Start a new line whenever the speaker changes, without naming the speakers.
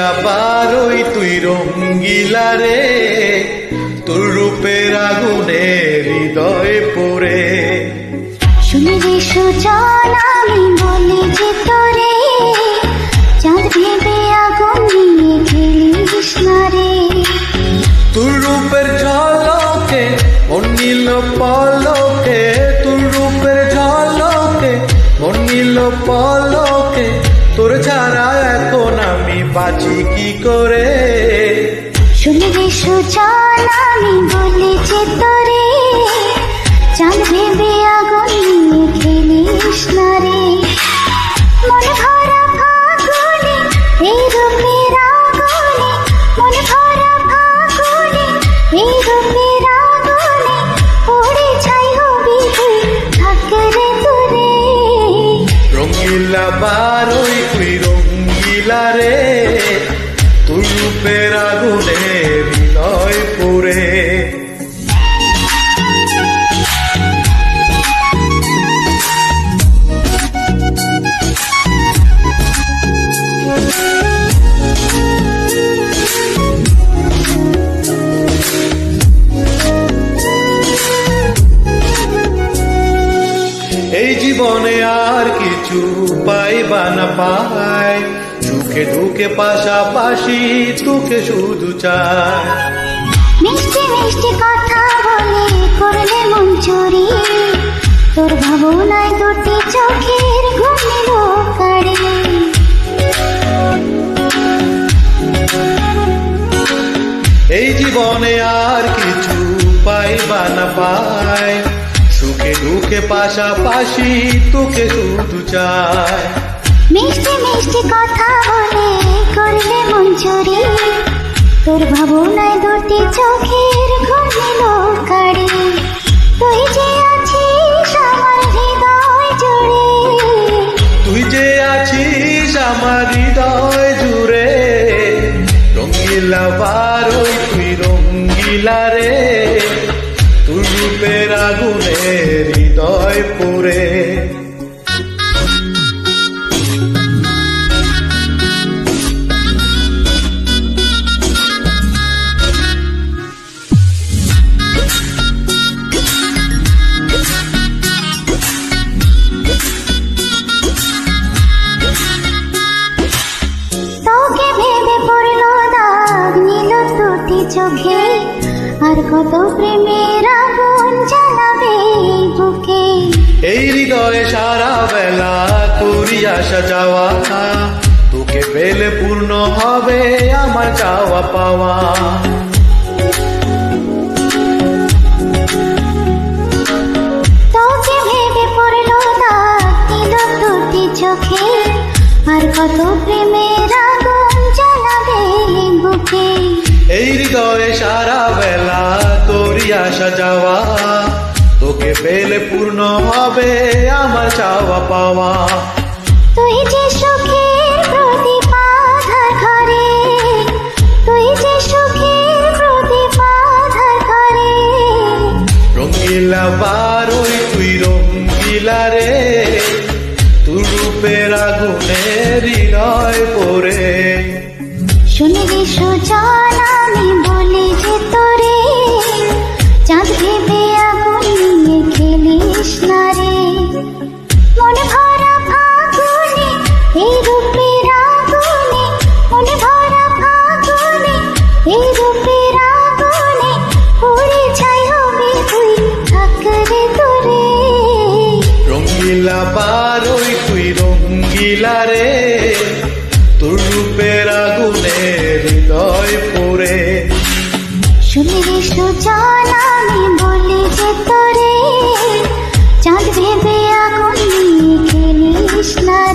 রঙিলা বারই তুই রঙ্গিলা রে, তোর রূপের আগুনে হৃদয় পড়ে।
শুনে রে সুজন আমি বলি যে তোরে, চাঁদ ভেবে আগুন নিয়ে খেলিস না রে।
তোর রূপের ঝলকে মন নিল পলকে, তোর রূপের ঝলকে মন নিল পলকে, তোর ছাড়া এখন আমি বাঁচি কি করে।
শুনে রে সুজন আমি বলি যে তোরে, চাঁদ ভেবে আগুন নিয়ে খেলিস না রে। মন ভরা ফাগুনে এই রূপের আগুনে, মন ভরা ফাগুনে এই রূপের আগুনে, পড়ে ছাই হবি তুই থাক রে তোরে।
রঙিলা বারই তুই রঙ্গিলা রে, তোর রূপের আগুনে হৃদয় পড়ে। এই জীবনে আর কিছু পাইবা না পাই, সুখে দুঃখে পাশাপাশি তোকে শুধু চাই।
মিষ্টি মিষ্টি কথা বলে করলে মন চুরি, তোর ভাবনায় দুটি চোখের ঘুম নিল কারে।
এই জীবনে আর কিছু পাইবা না পাই, সুখে দুঃখে পাশাপাশি তোকে শুধু চাই।
মিষ্টি মিষ্টি কথা বলে করলে মন চুরি, তোর ভাবনায় দুটি চোখের ঘুম নিল কারে। তুই যে আছিস আমার হৃদয় জুড়ে,
তুই যে আছিস আমার হৃদয় জুড়ে। রঙিলা বারই তুই রঙ্গিলা রে, তোর রূপের আগুনে হৃদয় পড়ে।
তোকে ভেবে পড়লো দাগ নিল দুটি চোখে, আর কত প্রেমের আগুন জ্বালাবে বুকে।
এই হৃদয়ে সারা বেলা তোরই আসা যাওয়া, তোকে পেলে পূর্ণ হবে আমার চাওয়া পাওয়া।
তোকে ভেবে পড়লো দাগ নিল দুটি চোখে, আর কত প্রেমের আগুন জ্বালাবে বুকে।
এই হৃদয়ে সারা বেলা তোরই আসা যাওয়া, তোকে পেলে পূর্ণ হবে আমার চাওয়া পাওয়া।
তুই যে সুখের প্রদীপ আধার ঘরে, তুই যে সুখের প্রদীপ আধার ঘরে।
রঙিলা বারই তুই রঙ্গিলা রে, তোর রূপের আগুনে হৃদয় পড়ে।
শুনে রে সুজন আমি বলি যে তোরে, চাঁদ ভেবে আগুন নিয়ে খেলিস না রে। মন ভরা ফাগুনে এই রূপের আগুনে, মন ভরা ফাগুনে এই রূপের আগুনে, পড়ে ছাই হবি তুই থাক রে তোরে।
রঙিলা বারই তুই রঙ্গিলা রে, তোর রূপের আগুনে হৃদয় পড়ে।
শুনে রে সুজন